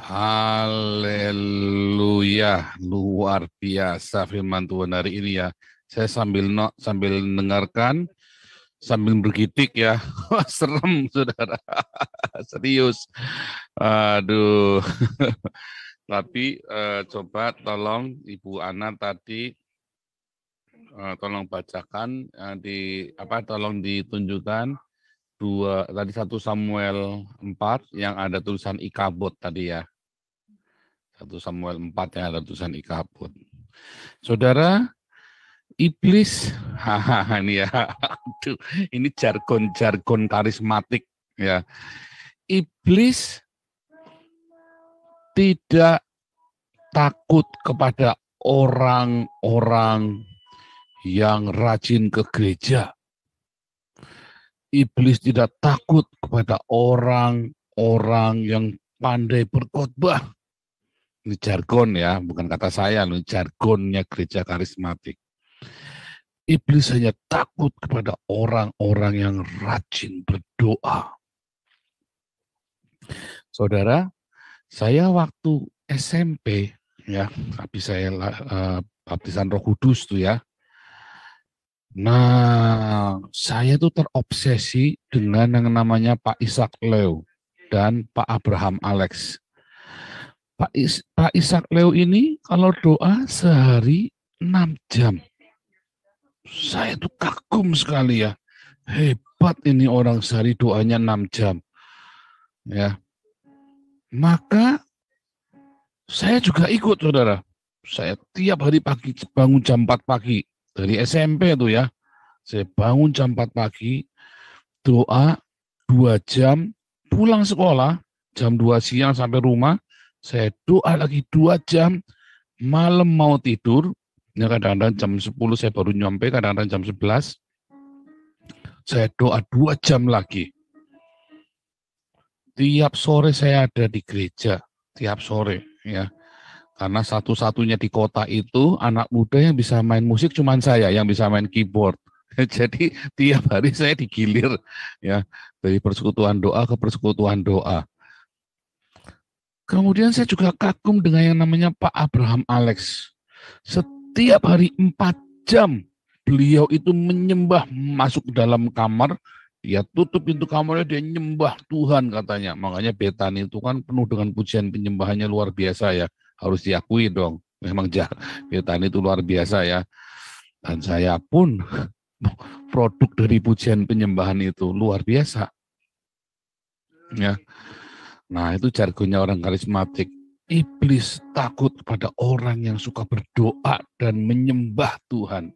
Haleluya, luar biasa firman Tuhan hari ini ya. Saya sambil dengarkan, sambil bergidik ya. Wah, serem saudara, serius. Aduh, tapi coba tolong Ibu Ana tadi, tolong bacakan tolong ditunjukkan tadi 1 Samuel 4 yang ada tulisan Ikabod tadi ya. 1 Samuel 4 yang ada tulisan Ikabod. Saudara, iblis, ini ya, aduh, ini jargon karismatik ya. Iblis tidak takut kepada orang-orang yang rajin ke gereja. Iblis tidak takut kepada orang-orang yang pandai berkhotbah. Ini jargon ya, bukan kata saya, ini jargonnya gereja karismatik. Iblis hanya takut kepada orang-orang yang rajin berdoa. Saudara, saya waktu SMP ya, habis saya baptisan Roh Kudus tuh ya. Nah, saya tuh terobsesi dengan yang namanya Pak Ishak Leo dan Pak Abraham Alex. Pak Ishak Leo ini kalau doa sehari 6 jam. Saya tuh kagum sekali ya. Hebat ini orang sehari doanya 6 jam. Ya. Maka saya juga ikut, saudara. Saya tiap hari pagi bangun jam 4 pagi. Dari SMP itu ya. Saya bangun jam 4 pagi, doa 2 jam, pulang sekolah, jam 2 siang sampai rumah, saya doa lagi 2 jam, malam mau tidur, ya kadang-kadang jam 10 saya baru nyampe, kadang-kadang jam 11, saya doa 2 jam lagi. Tiap sore saya ada di gereja, tiap sore ya. Karena satu-satunya di kota itu anak muda yang bisa main musik cuma saya, yang bisa main keyboard. Jadi tiap hari saya digilir ya, dari persekutuan doa ke persekutuan doa. Kemudian saya juga kagum dengan yang namanya Pak Abraham Alex. Setiap hari 4 jam beliau itu menyembah, masuk ke dalam kamar, dia tutup pintu kamarnya, dia nyembah Tuhan katanya. Makanya Betani itu kan penuh dengan pujian penyembahannya luar biasa ya. Harus diakui dong. Memang Betani itu luar biasa ya. Dan saya pun produk dari pujian penyembahan itu luar biasa. Ya. Nah, itu jargonnya orang karismatik. Iblis takut kepada orang yang suka berdoa dan menyembah Tuhan.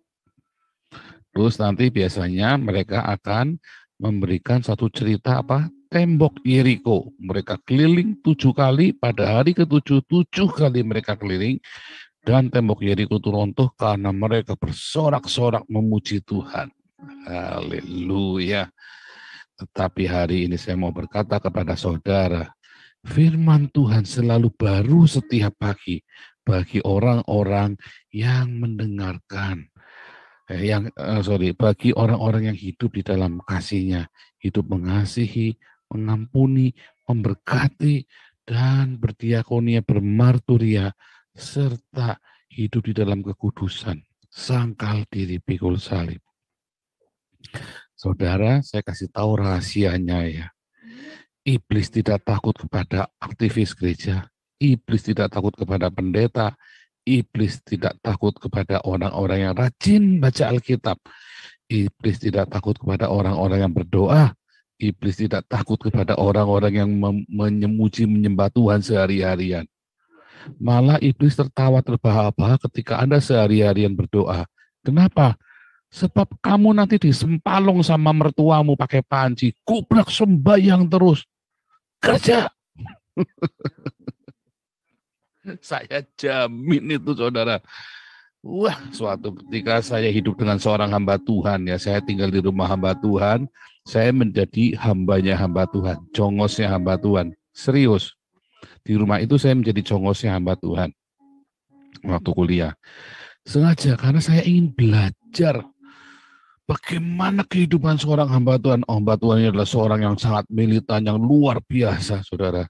Terus nanti biasanya mereka akan memberikan satu cerita tembok Yeriko. Mereka keliling 7 kali, pada hari ke-7, 7 kali mereka keliling, dan tembok Yeriko itu runtuh karena mereka bersorak-sorak memuji Tuhan. Haleluya. Tetapi hari ini saya mau berkata kepada saudara, firman Tuhan selalu baru setiap pagi bagi orang-orang yang mendengarkan. Bagi orang-orang yang hidup di dalam kasih-Nya, hidup mengasihi, mengampuni, memberkati, dan berdiakonia, bermarturia, serta hidup di dalam kekudusan, sangkal diri pikul salib. Saudara, saya kasih tahu rahasianya ya. Iblis tidak takut kepada aktivis gereja, iblis tidak takut kepada pendeta, iblis tidak takut kepada orang-orang yang rajin baca Alkitab, iblis tidak takut kepada orang-orang yang berdoa, iblis tidak takut kepada orang-orang yang menyembah Tuhan sehari-harian. Malah iblis tertawa terbahak-bahak ketika Anda sehari-harian berdoa. Kenapa? Sebab kamu nanti disempalung sama mertuamu pakai panci, gubrak sembahyang terus. Kerja. Saya jamin itu, saudara. Wah, suatu ketika saya hidup dengan seorang hamba Tuhan ya, saya tinggal di rumah hamba Tuhan, saya menjadi hambanya hamba Tuhan, jongosnya hamba Tuhan. Serius. Di rumah itu saya menjadi jongosnya hamba Tuhan waktu kuliah. Sengaja karena saya ingin belajar bagaimana kehidupan seorang hamba Tuhan. Hamba Tuhan ini adalah seorang yang sangat militan, yang luar biasa, saudara.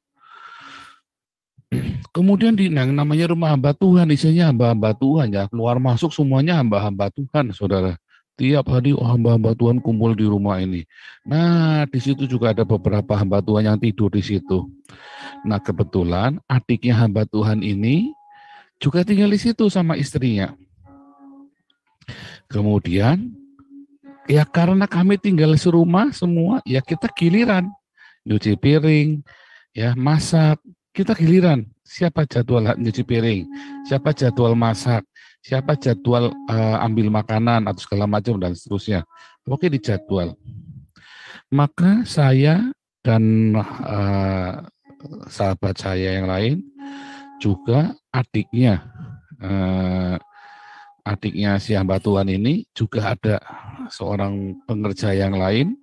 Kemudian di yang namanya rumah hamba Tuhan, isinya hamba-hamba Tuhan ya, keluar masuk semuanya hamba-hamba Tuhan, saudara. Tiap hari hamba-hamba Tuhan kumpul di rumah ini. Nah, di situ juga ada beberapa hamba Tuhan yang tidur di situ. Nah, kebetulan adiknya hamba Tuhan ini juga tinggal di situ sama istrinya. Kemudian, ya karena kami tinggal serumah semua, ya kita giliran. Nyuci piring, ya masak, kita giliran. Siapa jadwal nyuci piring, siapa jadwal masak, siapa jadwal ambil makanan atau segala macam dan seterusnya. Oke, dijadwal. Maka saya dan sahabat saya yang lain juga adiknya si hamba Tuhan ini juga ada seorang pengerja yang lain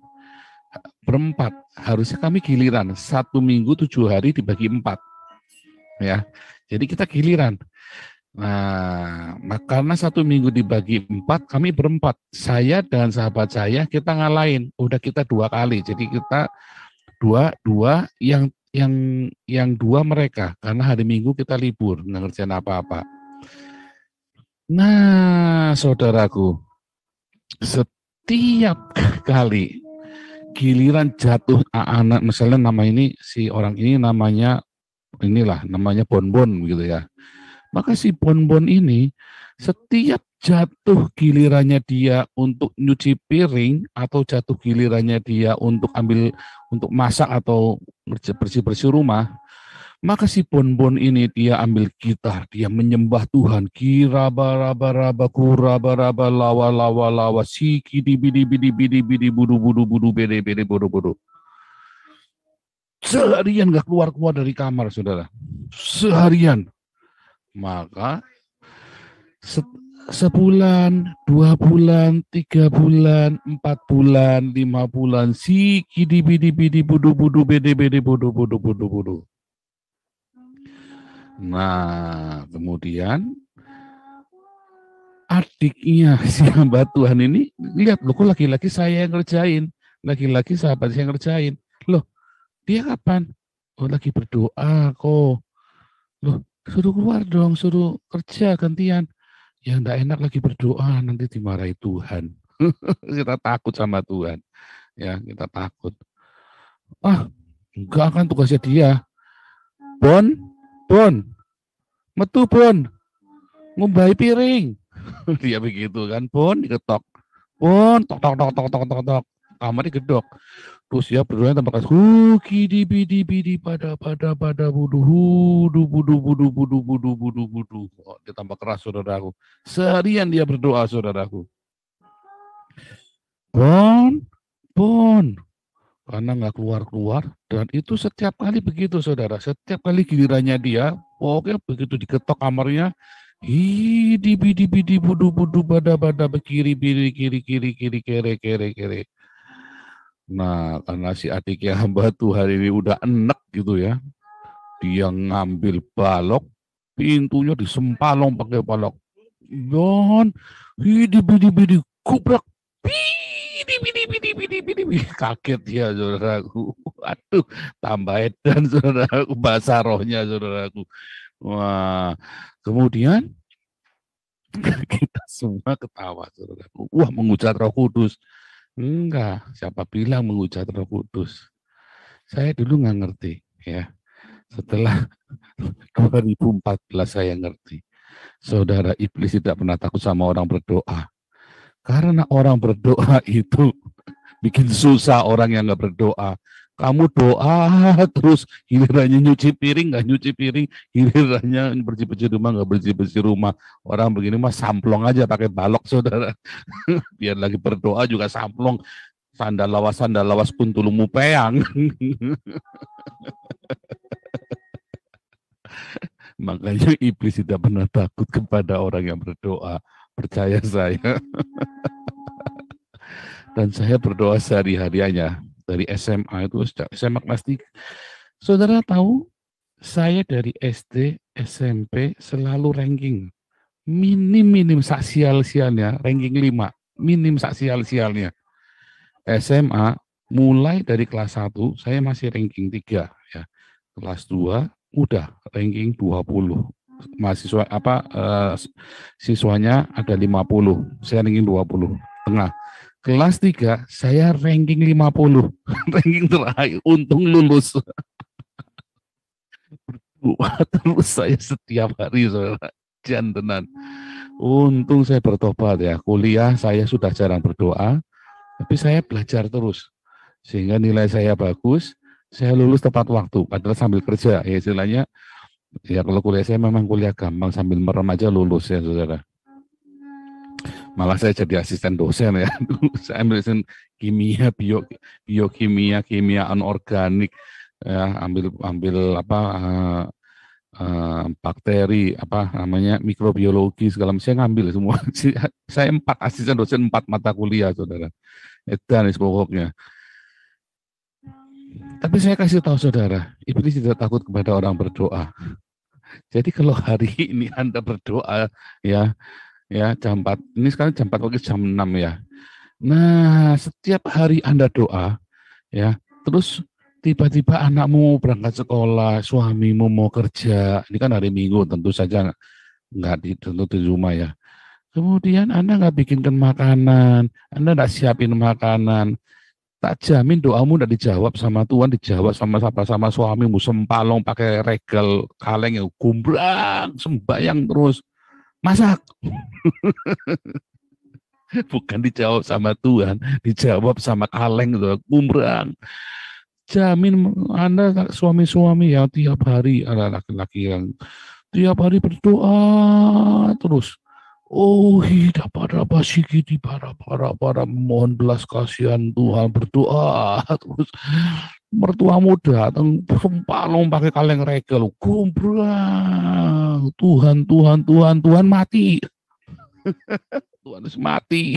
berempat. Harusnya kami giliran 1 minggu 7 hari dibagi 4 ya. Jadi kita giliran. Nah, karena 1 minggu dibagi 4, kami berempat. Saya dan sahabat saya kita ngalahin. Udah kita 2 kali. Jadi kita dua yang 2 mereka karena hari Minggu kita libur nggak ngerjain apa-apa. Nah, saudaraku, setiap kali giliran jatuh anak, misalnya nama ini si orang ini namanya Bonbon gitu ya. Maka si Bonbon ini setiap jatuh gilirannya dia untuk nyuci piring atau jatuh gilirannya dia untuk masak atau bersih-bersih rumah, maka si Bonbon ini dia ambil gitar, dia menyembah Tuhan. Kiraba-raba-raba, kuraba-raba, lawa-lawa-lawa, siki-di-bidi-bidi-bidi-bidi, budu-budu-budu, bede-bede, budu-budu. Seharian gak keluar-keluar dari kamar, saudara. Seharian. Maka sebulan, 2 bulan, 3 bulan, 4 bulan, 5 bulan, siki-di-bidi-bidi, budu-budu, bede-bede, budu-budu, budu-budu. Nah, kemudian adiknya si hamba Tuhan ini lihat, loh kok laki-laki saya yang ngerjain, laki-laki sahabat saya yang ngerjain. Loh, dia kapan? Oh, lagi berdoa kok. Loh, suruh keluar dong, suruh kerja gantian. Ya enggak enak lagi berdoa, nanti dimarahi Tuhan. Kita takut sama Tuhan. Ya, kita takut. Enggak akan tugasnya dia. Bon, metu Bon, ngumbahi piring. Dia begitu kan, Bon diketok. Bon, tok tok tok tok tok tok tok. Kamar digedok. Terus dia berdoa tambah keras. Kidi bidi bidi pada budu hudu budu budu budu budu budu budu. Oh, dia tambah keras, saudaraku. Seharian dia berdoa, saudaraku. Bon, karena nggak keluar-keluar, dan itu setiap kali begitu, saudara. Setiap kali gilirannya dia, pokoknya begitu diketok kamarnya, hidi bidi bidi budu budu pada kiri kiri kiri kiri kiri kere kere kere. Nah, karena si adiknya hamba Tuhan ini udah enek gitu ya, dia ngambil balok, pintunya disempalong pakai balok. Bon, hidi bidi bidi kubrak. Kaget dia, saudaraku. Aduh, tambah edan, saudaraku, bahasa rohnya, saudaraku. Wah, kemudian kita semua ketawa, saudaraku. Wah, menghujat Roh Kudus. Enggak, siapa bilang menghujat Roh Kudus? Saya dulu nggak ngerti, ya. Setelah 2014 saya ngerti. Saudara, iblis tidak pernah takut sama orang berdoa. Karena orang berdoa itu bikin susah orang yang nggak berdoa. Kamu doa terus, gilirannya nyuci piring nggak nyuci piring, gilirannya bersih-bersih rumah nggak bersih-bersih rumah. Orang begini mah samplong aja pakai balok, saudara. Biar lagi berdoa juga samplong. Sandal lawas pun tulumu peang. Makanya iblis tidak pernah takut kepada orang yang berdoa. Percaya saya. Dan saya berdoa sehari-harinya. Dari SMA itu, SMA kelas 3. Saudara tahu, saya dari SD, SMP selalu ranking. Minim saksial-sialnya, ranking 5. Minim saksial-sialnya. SMA, mulai dari kelas 1, saya masih ranking 3. Ya. Kelas 2, Mudah, ranking 20. Mahasiswa siswanya ada 50. Saya ranking 20. Tengah. Kelas 3 saya ranking 50. Ranking terakhir, untung lulus. Wah, terus saya setiap hari, saudara. Jantenan. Untung saya bertobat ya. Kuliah saya sudah jarang berdoa, tapi saya belajar terus. Sehingga nilai saya bagus, saya lulus tepat waktu, padahal sambil kerja. Ya istilahnya, ya kalau kuliah saya memang kuliah gampang, sambil merem aja lulus ya, saudara. Malah saya jadi asisten dosen ya. Saya ambil kimia, biokimia, kimia anorganik, ya, ambil apa bakteri, apa namanya, mikrobiologi segala macam, saya ngambil semua. Saya 4 asisten dosen, 4 mata kuliah, saudara. Edan pokoknya. Tapi saya kasih tahu saudara, iblis tidak takut kepada orang berdoa. Jadi kalau hari ini Anda berdoa, ya jam 4, ini sekarang jam 4 pagi, jam 6 ya. Nah, setiap hari Anda doa, ya, terus tiba-tiba anakmu berangkat sekolah, suamimu mau kerja, ini kan hari Minggu, tentu saja nggak tentu di rumah ya. Kemudian Anda nggak bikinkan makanan, Anda nggak siapin makanan, tak jamin doamu udah dijawab sama Tuhan, dijawab sama suamimu, sempalong pakai regal kaleng yang gumbrang, sembayang terus, masak. Bukan dijawab sama Tuhan, dijawab sama kaleng tuh, gumbrang. Jamin Anda suami-suami yang tiap hari, ada laki-laki yang tiap hari berdoa terus. Oh, dapat sikiti para mohon belas kasihan Tuhan, berdoa terus. Mertuamu datang sempalong pakai kaleng regal, gombrang. Tuhan mati. Tuhan harus mati.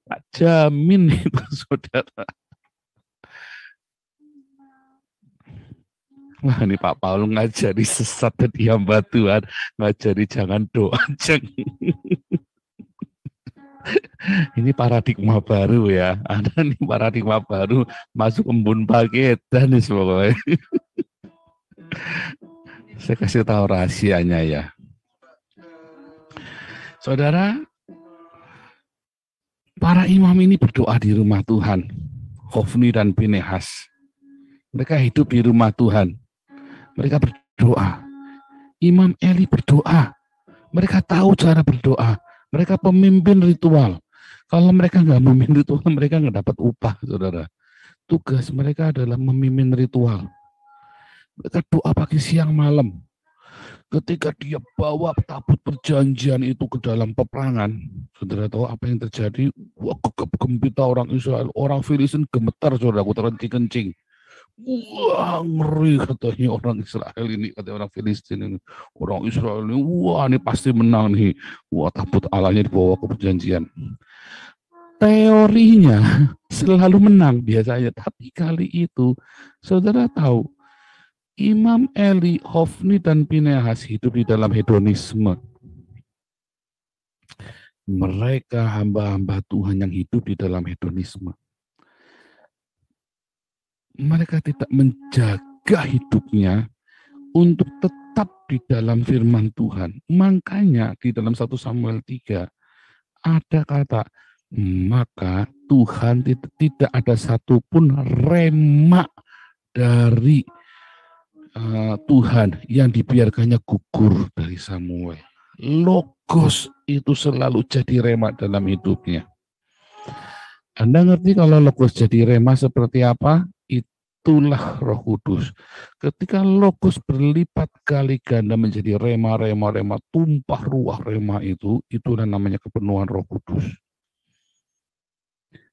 Tak jamin itu, saudara. Wah, ini Pak Paul ngajari sesat dan hamba Tuhan, ngajari jangan doa, jangan. Ini paradigma baru ya, ada nih paradigma baru, masuk embun paketan nih pokoknya. Saya kasih tahu rahasianya ya. Saudara, para imam ini berdoa di rumah Tuhan, Hofni dan Pinehas. Mereka hidup di rumah Tuhan. Mereka berdoa. Imam Eli berdoa. Mereka tahu cara berdoa. Mereka pemimpin ritual. Kalau mereka nggak memimpin ritual, mereka nggak dapat upah, saudara. Tugas mereka adalah memimpin ritual. Mereka doa pagi, siang, malam. Ketika dia bawa tabut perjanjian itu ke dalam peperangan, saudara tahu apa yang terjadi? Wah, gegap gempita orang Israel. Orang Filistin gemetar, saudara, terkencing-kencing. Wah, ngeri katanya orang Israel ini, katanya orang Filistin ini. Orang Israel ini, wah ini pasti menang nih. Wah, tabut Allahnya dibawa ke perjanjian. Teorinya selalu menang biasanya, tapi kali itu saudara tahu, Imam Eli, Hofni, dan Pinehas hidup di dalam hedonisme. Mereka hamba-hamba Tuhan yang hidup di dalam hedonisme. Mereka tidak menjaga hidupnya untuk tetap di dalam firman Tuhan. Makanya di dalam 1 Samuel 3 ada kata, maka Tuhan tidak ada satupun rema dari Tuhan yang dibiarkannya gugur dari Samuel. Logos itu selalu jadi rema dalam hidupnya. Anda ngerti kalau logos jadi rema seperti apa? Itulah Roh Kudus. Ketika logos berlipat kali ganda menjadi rema, tumpah ruah rema itulah namanya kepenuhan Roh Kudus.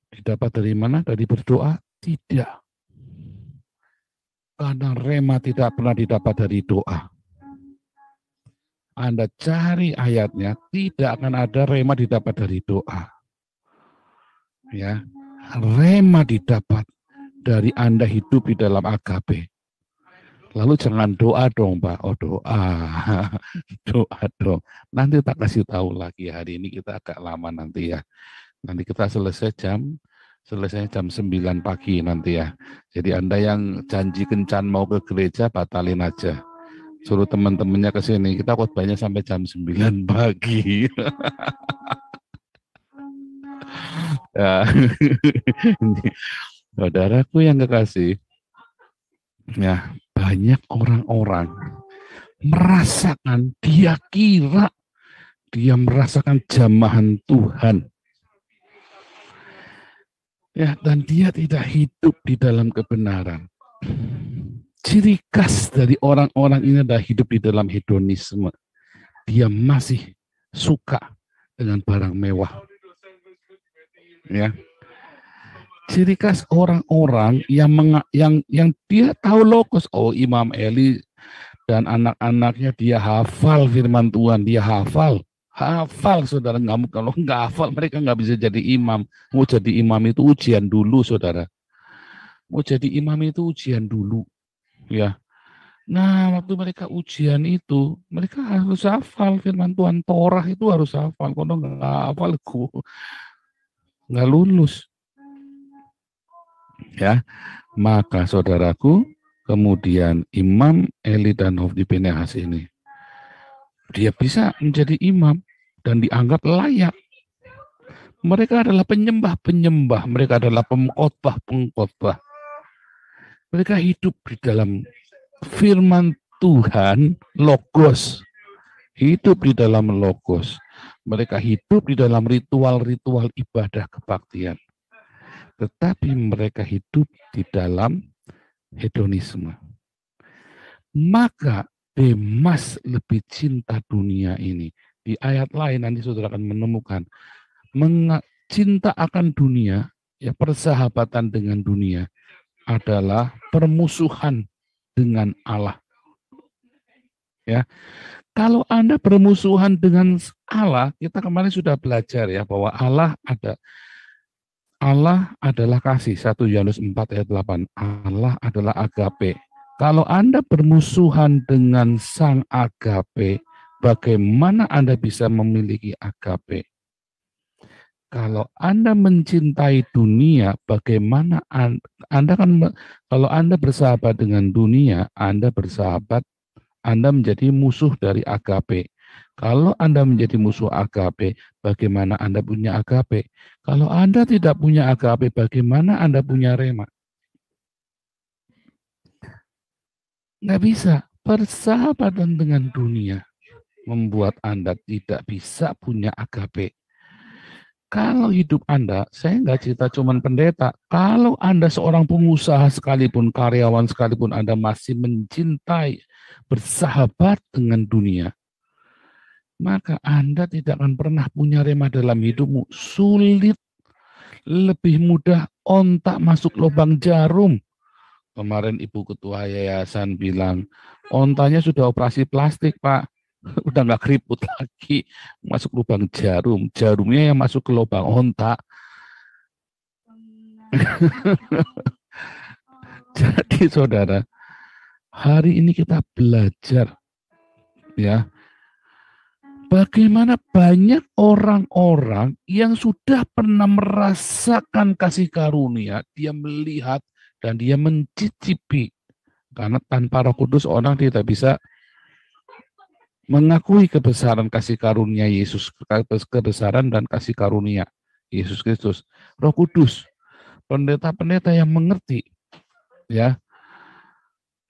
Didapat dari mana? Dari berdoa? Tidak. Karena rema tidak pernah didapat dari doa. Anda cari ayatnya, tidak akan ada rema didapat dari doa. Ya, rema didapat dari Anda hidup di dalam agape. Lalu jangan doa dong, Pak. Oh, doa. Doa dong. Nanti tak kasih tahu lagi, hari ini kita agak lama nanti ya. Nanti kita selesai jam Selesai jam 9 pagi nanti ya. Jadi Anda yang janji kencan mau ke gereja, batalin aja. Suruh teman-temannya ke sini. Kita khotbahnya sampai jam 9 pagi. Ya. Saudaraku yang kekasih, ya banyak orang-orang merasakan, dia kira dia merasakan jamahan Tuhan. Ya, dan dia tidak hidup di dalam kebenaran. Ciri khas dari orang-orang ini adalah hidup di dalam hedonisme. Dia masih suka dengan barang mewah. Ya. Ciri khas orang-orang yang dia tahu logos. Oh, Imam Eli dan anak-anaknya dia hafal firman Tuhan, dia hafal. Hafal, saudara. Nggak, kalau nggak hafal, mereka nggak bisa jadi imam. Mau jadi imam itu ujian dulu, saudara. Mau jadi imam itu ujian dulu. Ya. Nah, waktu mereka ujian itu, mereka harus hafal firman Tuhan. Torah itu harus hafal. Kalau nggak hafal, nggak lulus. Ya, maka saudaraku, kemudian Imam Eli dan Hofni Pinehas ini, dia bisa menjadi imam dan dianggap layak. Mereka adalah penyembah-penyembah, mereka adalah pengkhotbah-pengkhotbah. Mereka hidup di dalam firman Tuhan, logos. Hidup di dalam logos. Mereka hidup di dalam ritual-ritual ibadah kebaktian. Tetapi mereka hidup di dalam hedonisme. Maka Demas lebih cinta dunia ini. Di ayat lain nanti saudara akan menemukan cinta akan dunia, ya persahabatan dengan dunia adalah permusuhan dengan Allah. Ya, kalau Anda bermusuhan dengan Allah, kita kemarin sudah belajar ya bahwa Allah adalah kasih. 1 Yohanes 4 ayat 8. Allah adalah agape. Kalau Anda bermusuhan dengan sang agape, bagaimana Anda bisa memiliki agape? Kalau Anda mencintai dunia, bagaimana kalau Anda bersahabat dengan dunia, Anda menjadi musuh dari agape. Kalau Anda menjadi musuh agape, bagaimana Anda punya agape? Kalau Anda tidak punya agape, bagaimana Anda punya rema? Nggak bisa. Persahabatan dengan dunia membuat Anda tidak bisa punya agape. Kalau hidup Anda, saya nggak cerita cuman pendeta, kalau Anda seorang pengusaha sekalipun, karyawan sekalipun, Anda masih mencintai, bersahabat dengan dunia, maka Anda tidak akan pernah punya rema dalam hidupmu. Sulit, lebih mudah ontak masuk lubang jarum. Kemarin Ibu Ketua Yayasan bilang, ontanya sudah operasi plastik, Pak. Udah nggak keriput lagi, masuk lubang jarum. Jarumnya yang masuk ke lubang ontak. Jadi saudara, hari ini kita belajar ya, bagaimana banyak orang-orang yang sudah pernah merasakan kasih karunia, dia melihat dan dia mencicipi. Karena tanpa Roh Kudus orang tidak bisa mengakui kebesaran kasih karunia Yesus, kebesaran dan kasih karunia Yesus Kristus. Roh Kudus, pendeta-pendeta yang mengerti ya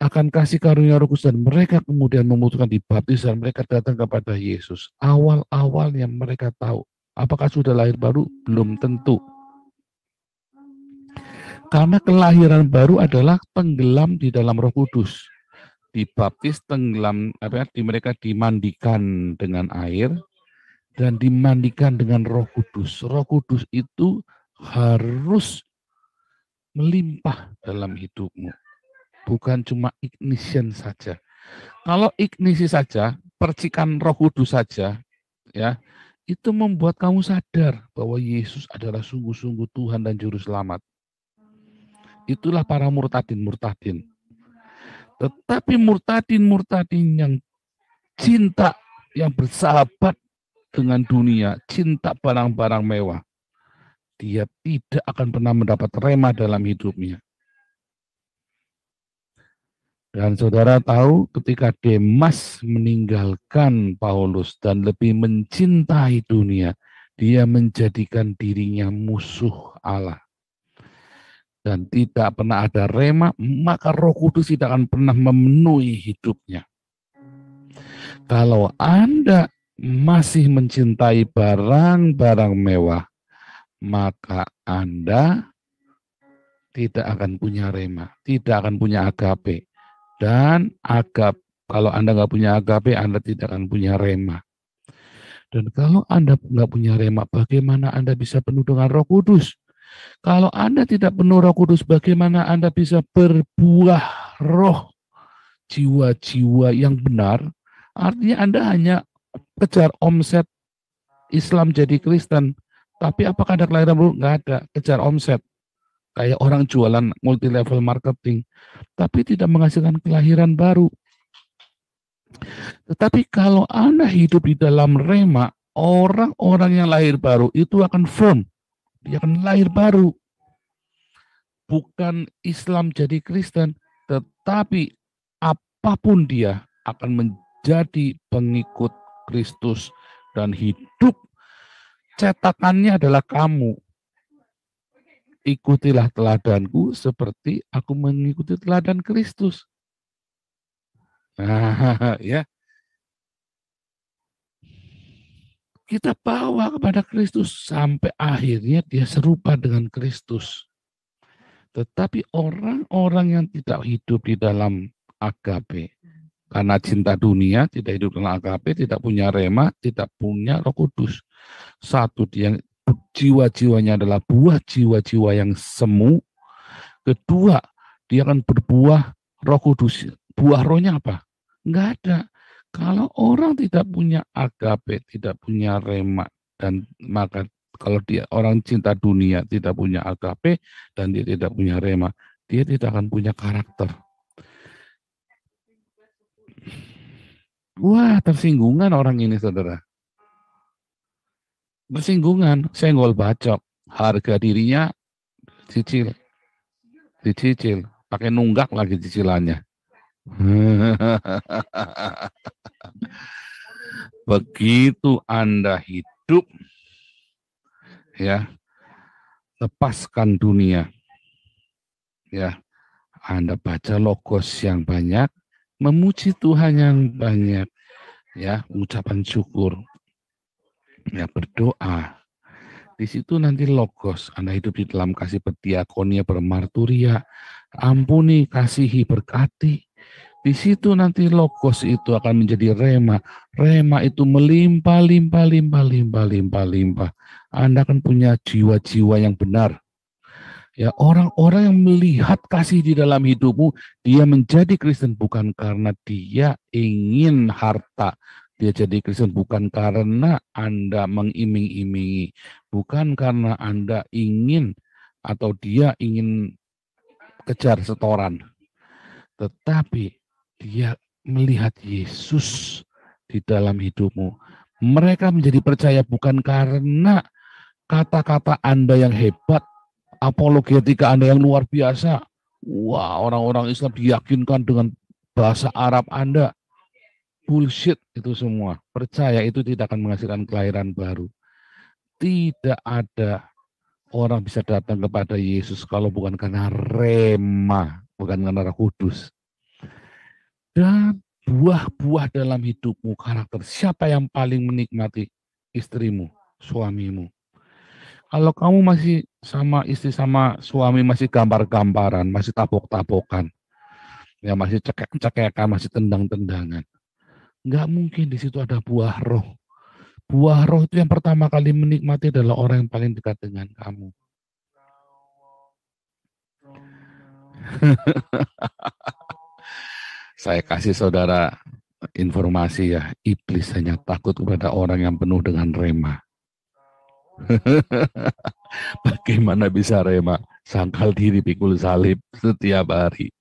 akan kasih karunia Roh Kudus dan mereka kemudian memutuskan dibaptis dan mereka datang kepada Yesus. Awal-awal yang mereka tahu, apakah sudah lahir baru? Belum tentu. Karena kelahiran baru adalah tenggelam di dalam Roh Kudus. Dibaptis, tenggelam, mereka dimandikan dengan air dan dimandikan dengan Roh Kudus. Roh Kudus itu harus melimpah dalam hidupmu. Bukan cuma ignition saja. Kalau ignisi saja, percikan Roh Kudus saja, ya, itu membuat kamu sadar bahwa Yesus adalah sungguh-sungguh Tuhan dan Juru Selamat. Itulah para murtadin. Tetapi murtadin yang cinta, yang bersahabat dengan dunia, cinta barang-barang mewah, dia tidak akan pernah mendapat rema dalam hidupnya. Dan saudara tahu ketika Demas meninggalkan Paulus dan lebih mencintai dunia, dia menjadikan dirinya musuh Allah. Dan tidak pernah ada rema, maka Roh Kudus tidak akan pernah memenuhi hidupnya. Kalau Anda masih mencintai barang-barang mewah, maka Anda tidak akan punya rema, tidak akan punya agape. Dan kalau Anda nggak punya agape, Anda tidak akan punya rema. Dan kalau Anda nggak punya rema, bagaimana Anda bisa penuh dengan Roh Kudus? Kalau Anda tidak penuh Roh Kudus, bagaimana Anda bisa berbuah roh jiwa-jiwa yang benar? Artinya Anda hanya kejar omset Islam jadi Kristen. Tapi apakah ada kelahiran baru? Nggak ada, kejar omset. Kayak orang jualan multi level marketing. Tapi tidak menghasilkan kelahiran baru. Tetapi kalau Anda hidup di dalam rema, orang-orang yang lahir baru itu akan firm. Dia akan lahir baru. Bukan Islam jadi Kristen, tetapi apapun dia akan menjadi pengikut Kristus dan hidup cetakannya adalah kamu. Ikutilah teladanku seperti aku mengikuti teladan Kristus. Nah, ya. Kita bawa kepada Kristus sampai akhirnya dia serupa dengan Kristus. Tetapi orang-orang yang tidak hidup di dalam agape, karena cinta dunia, tidak hidup dalam agape, tidak punya rema, tidak punya Roh Kudus. Satu, dia jiwa-jiwanya adalah buah jiwa-jiwa yang semu. Kedua, dia akan berbuah Roh Kudus. Buah rohnya apa? Enggak ada. Kalau orang tidak punya agape, tidak punya rema, dan maka kalau dia orang cinta dunia, tidak punya agape, dan dia tidak punya rema, dia tidak akan punya karakter. Wah, tersinggungan orang ini, saudara. Tersinggungan, senggol bacok, harga dirinya dicicil, pakai nunggak lagi cicilannya. Begitu Anda hidup, ya, lepaskan dunia, ya, Anda baca logos yang banyak, memuji Tuhan yang banyak, ya, ucapan syukur, ya, berdoa. Di situ nanti logos, Anda hidup di dalam kasih berdiakonia, bermarturia, ampuni, kasihi, berkati. Di situ nanti logos itu akan menjadi rema. Rema itu melimpah, limpah, limpah, limpah, limpah, limpah. Anda akan punya jiwa-jiwa yang benar. Ya, orang-orang yang melihat kasih di dalam hidupmu, dia menjadi Kristen bukan karena dia ingin harta. Dia jadi Kristen bukan karena Anda mengiming-imingi, bukan karena Anda ingin atau dia ingin kejar setoran. Tetapi dia melihat Yesus di dalam hidupmu. Mereka menjadi percaya bukan karena kata-kata Anda yang hebat, apologetika Anda yang luar biasa. Wah, orang-orang Islam diyakinkan dengan bahasa Arab Anda. Bullshit itu semua. Percaya itu tidak akan menghasilkan kelahiran baru. Tidak ada orang bisa datang kepada Yesus kalau bukan karena rema, bukan karena Roh Kudus. Dan buah-buah dalam hidupmu, karakter. Siapa yang paling menikmati? Istrimu, suamimu. Kalau kamu masih sama istri sama suami masih gambar-gambaran, masih tapok-tapokan, ya masih cekek-cekekan, masih tendang-tendangan. Enggak mungkin di situ ada buah roh. Buah roh itu yang pertama kali menikmati adalah orang yang paling dekat dengan kamu. Saya kasih saudara informasi ya, iblis hanya takut kepada orang yang penuh dengan rema. Bagaimana bisa rema? Sangkal diri pikul salib setiap hari.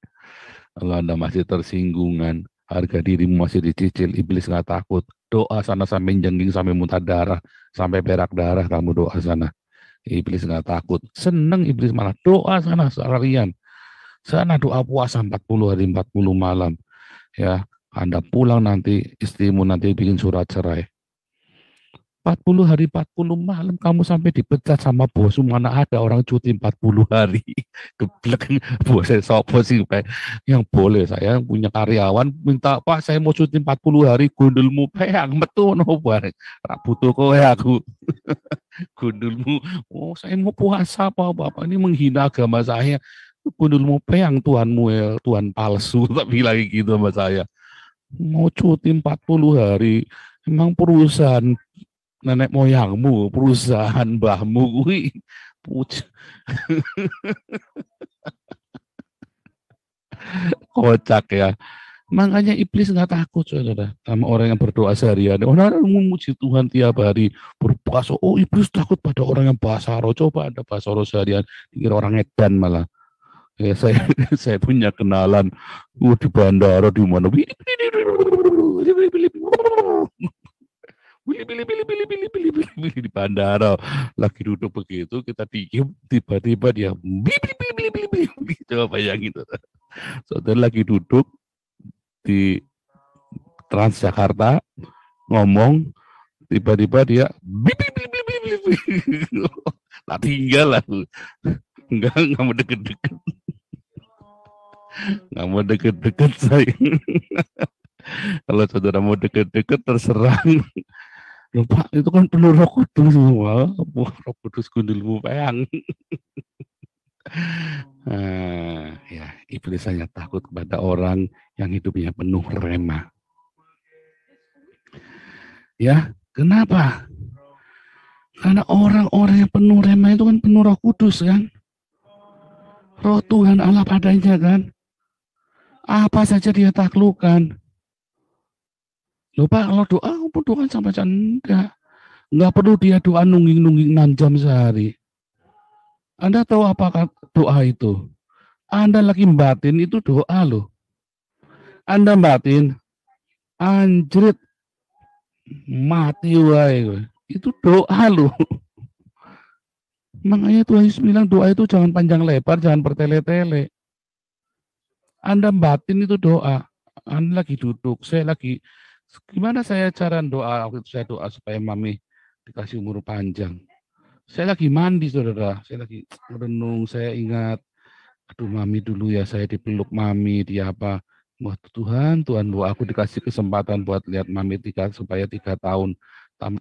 Kalau Anda masih tersinggungan, harga dirimu masih dicicil, iblis nggak takut. Doa sana sampai jengking, sampai muntah darah, sampai berak darah, kamu doa sana. Iblis nggak takut, seneng iblis malah doa sana sekalian. Sana doa puasa 40 hari 40 malam. Ya, Anda pulang nanti istrimu nanti bikin surat cerai. 40 hari 40 malam kamu sampai dipecat sama bos, mana ada orang cuti 40 hari. Geblek, bos saya sopo sih Pak, yang boleh saya punya karyawan minta Pak saya mau cuti 40 hari gundulmu peang metu no bareng butuh kowe aku gundulmu. Oh saya mau puasa Bapak ini menghina agama saya. Gundulmu peang tuanmu ya tuan palsu tak bilang gitu sama saya. Mau cuti 40 hari emang perusahaan nenek moyangmu, perusahaan mbahmu, wih, kocak ya. Makanya iblis nggak takut saudara sama orang yang berdoa seharian. Orang memuji Tuhan tiap hari berpuasa. Oh iblis takut pada orang yang bahasa roh. Coba ada bahasa roh seharian, dikira orang edan malah. Ya, saya saya punya kenalan di bandara di mana. Pilih di bandara lagi duduk begitu kita diem tiba-tiba dia coba bayangin saudara lagi duduk di Transjakarta ngomong tiba-tiba dia tak tinggal aku nggak mau deket-deket nggak mau deket-deket saya kalau saudara mau deket-deket terserang. Loh Pak, itu kan penuh Roh Kudus semua. Wah, Roh Kudus gundulmu peang. Ya, iblis hanya takut kepada orang yang hidupnya penuh rema. Ya, kenapa? Karena orang-orang yang penuh rema itu kan penuh Roh Kudus kan. Roh Tuhan Allah padanya kan. Apa saja dia taklukkan. Loh Pak, kalau doa, doa sama enggak. Enggak perlu dia doa nungging-nungging 6 jam sehari. Anda tahu apa doa itu? Anda lagi batin itu doa loh. Anda batin, anjrit, mati wae. Itu doa loh. Makanya Tuhan Yesus bilang doa itu jangan panjang lebar, jangan bertele-tele. Anda batin itu doa. Anda lagi duduk, saya lagi, gimana saya cara doa? Waktu itu saya doa supaya mami dikasih umur panjang. Saya lagi mandi saudara, saya lagi merenung, saya ingat, aduh mami dulu ya saya dipeluk mami, dia apa, wah Tuhan, bahwa aku dikasih kesempatan buat lihat mami supaya 3 tahun,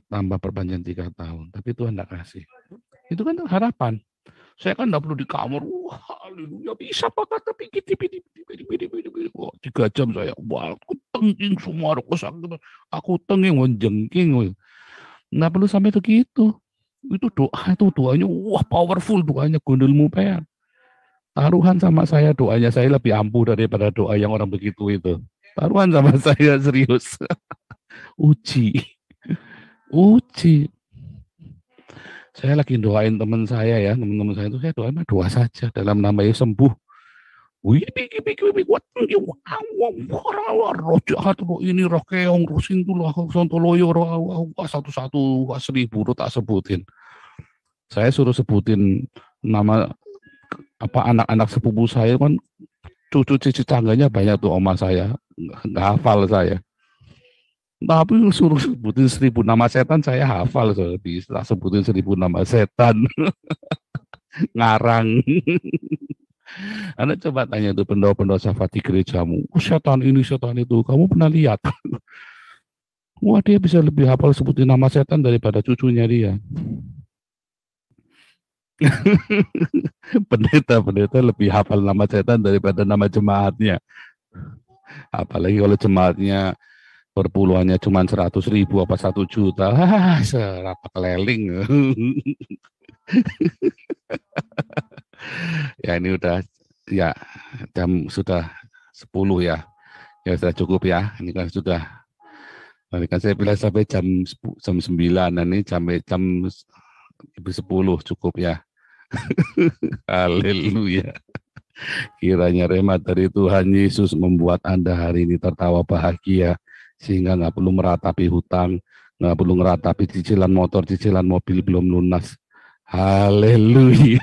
tambah perpanjang 3 tahun, tapi Tuhan enggak kasih. Itu kan harapan. Saya kan enggak perlu di kamar, wah haleluya bisa Pak kata pikir, 3 jam saya, wah aku tengking semua, aku tengking, jengking, enggak perlu sampai begitu. Itu doanya wah powerful doanya gundulmu peang. Taruhan sama saya doanya saya lebih ampuh daripada doa yang orang begitu itu. Taruhan sama saya serius. Uji. Saya lagi doain teman saya ya, teman-teman saya itu saya doain doa saja dalam nama Yesus sembuh. Roh jahat, roh ini, roh keong, roh sintul, roh sontoloyo, roh satu-satu, 1000 roh tak sebutin. Saya suruh sebutin nama apa anak-anak sepupu saya kan cucu cici tangganya banyak tuh oma saya nggak hafal saya. Tapi suruh sebutin 1000 nama setan saya hafal so. Bisa sebutin 1000 nama setan ngarang. Anda coba tanya tuh pendoa-pendoa syafat di gerejamu, setan ini setan itu kamu pernah lihat? Wah dia bisa lebih hafal sebutin nama setan daripada cucunya dia. Pendeta lebih hafal nama setan daripada nama jemaatnya. Apalagi kalau jemaatnya perpuluhannya cuma 100.000 apa 1 juta. Serapa keliling. Ya ini udah ya jam sudah 10 ya. Ya sudah cukup ya. Ini kan sudah. Ini kan saya bilang sampai jam 9. Ini sampai jam 10 cukup ya. Haleluya. Kiranya rahmat dari Tuhan Yesus membuat Anda hari ini tertawa bahagia sehingga nggak perlu meratapi hutang, nggak perlu meratapi cicilan motor, cicilan mobil belum lunas. Haleluya.